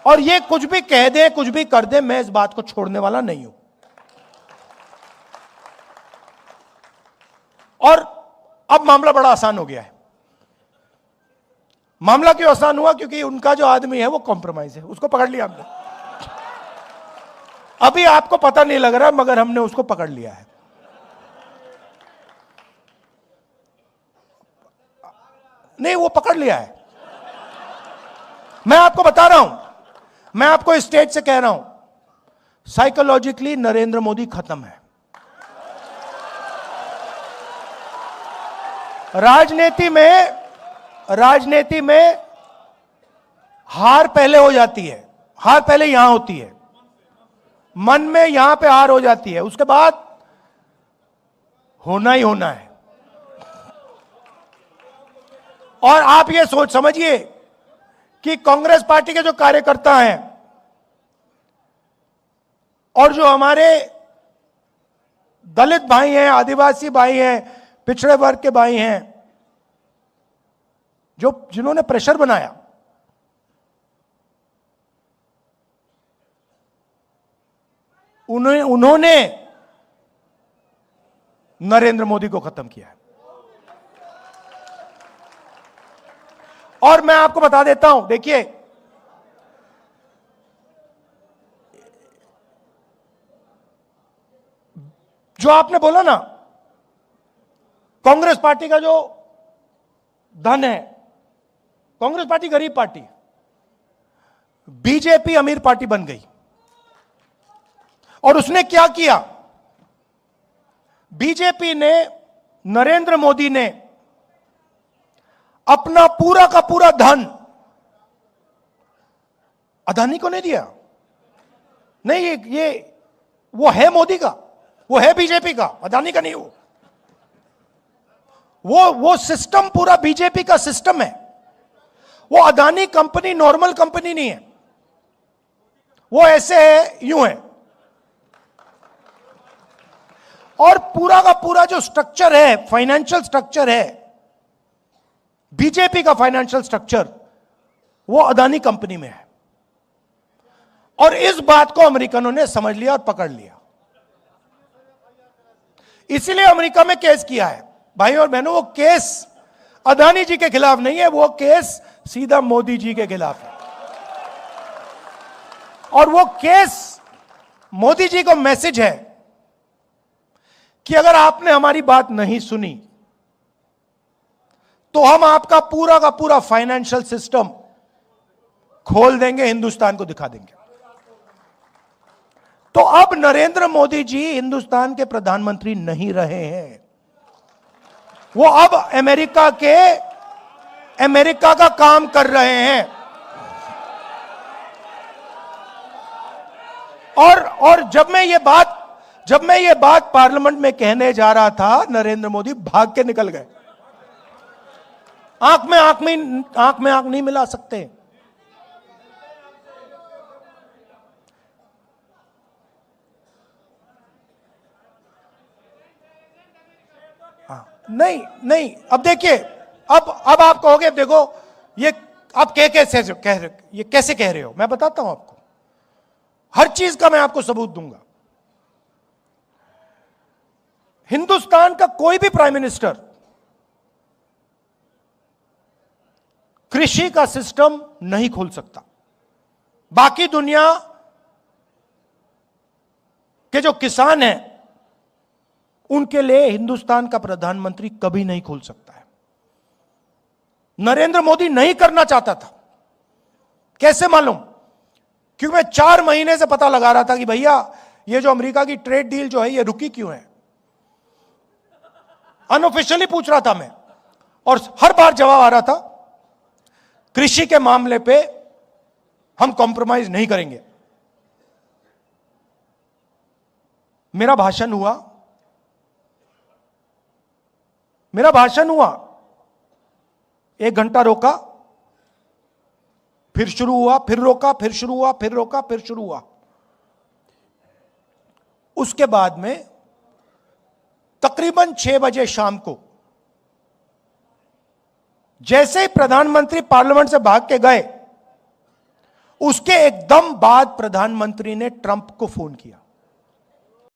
और ये कुछ भी कह दे, कुछ भी कर दे, मैं इस बात को छोड़ने वाला नहीं हूं। और अब मामला बड़ा आसान हो गया है। मामला क्यों आसान हुआ? क्योंकि उनका जो आदमी है वो कॉम्प्रोमाइज है, उसको पकड़ लिया हमने। अभी आपको पता नहीं लग रहा, मगर हमने उसको पकड़ लिया है। नहीं, वो पकड़ लिया है। मैं आपको बता रहा हूं, मैं आपको स्टेज से कह रहा हूं, साइकोलॉजिकली नरेंद्र मोदी खत्म है। राजनीति में हार पहले हो जाती है, हार पहले यहां होती है, मन में यहां पे हार हो जाती है, उसके बाद होना ही होना है। और आप ये सोच समझिए कि कांग्रेस पार्टी के जो कार्यकर्ता हैं और जो हमारे दलित भाई हैं, आदिवासी भाई हैं, पिछड़े वर्ग के भाई हैं, जिन्होंने प्रेशर बनाया, उन्होंने नरेंद्र मोदी को खत्म किया है। और मैं आपको बता देता हूं, देखिए, जो आपने बोला ना, कांग्रेस पार्टी का जो धन है, कांग्रेस पार्टी गरीब पार्टी, बीजेपी अमीर पार्टी बन गई। और उसने क्या किया? बीजेपी ने, नरेंद्र मोदी ने अपना पूरा का पूरा धन अदानी को नहीं दिया। नहीं, ये वो है मोदी का, वो है बीजेपी का, अदानी का नहीं। वो सिस्टम पूरा बीजेपी का सिस्टम है। वो अदानी कंपनी नॉर्मल कंपनी नहीं है, वो ऐसे है, यूं है। और पूरा का पूरा जो स्ट्रक्चर है, फाइनेंशियल स्ट्रक्चर है, बीजेपी का फाइनेंशियल स्ट्रक्चर, वो अदानी कंपनी में है। और इस बात को अमेरिकनों ने समझ लिया और पकड़ लिया। इसीलिए अमेरिका में केस किया है। भाई और बहनों, वो केस अदानी जी के खिलाफ नहीं है, वो केस सीधा मोदी जी के खिलाफ है। और वो केस मोदी जी को मैसेज है कि अगर आपने हमारी बात नहीं सुनी तो हम आपका पूरा का पूरा फाइनेंशियल सिस्टम खोल देंगे, हिंदुस्तान को दिखा देंगे। तो अब नरेंद्र मोदी जी हिंदुस्तान के प्रधानमंत्री नहीं रहे हैं, वो अब अमेरिका का काम कर रहे हैं। और जब मैं ये बात पार्लियामेंट में कहने जा रहा था, नरेंद्र मोदी भाग के निकल गए। आंख में आंख नहीं मिला सकते। नहीं, अब देखिए, अब आप कहोगे, देखो ये आप कैसे कह रहे हो? मैं बताता हूं आपको, हर चीज का मैं आपको सबूत दूंगा। हिंदुस्तान का कोई भी प्राइम मिनिस्टर कृषि का सिस्टम नहीं खोल सकता। बाकी दुनिया के जो किसान हैं, उनके लिए हिंदुस्तान का प्रधानमंत्री कभी नहीं खोल सकता है। नरेंद्र मोदी नहीं करना चाहता था। कैसे मालूम? क्योंकि मैं 4 महीने से पता लगा रहा था कि भैया ये जो अमेरिका की ट्रेड डील जो है, ये रुकी क्यों है। अनऑफिशियली पूछ रहा था मैं, और हर बार जवाब आ रहा था, कृषि के मामले पे हम कॉम्प्रोमाइज नहीं करेंगे। मेरा भाषण हुआ, 1 घंटा रोका, फिर शुरू हुआ, फिर रोका, फिर शुरू हुआ, फिर रोका, फिर शुरू हुआ। उसके बाद में तकरीबन 6 बजे शाम को जैसे ही प्रधानमंत्री पार्लियामेंट से भाग के गए, उसके एकदम बाद प्रधानमंत्री ने ट्रंप को फोन किया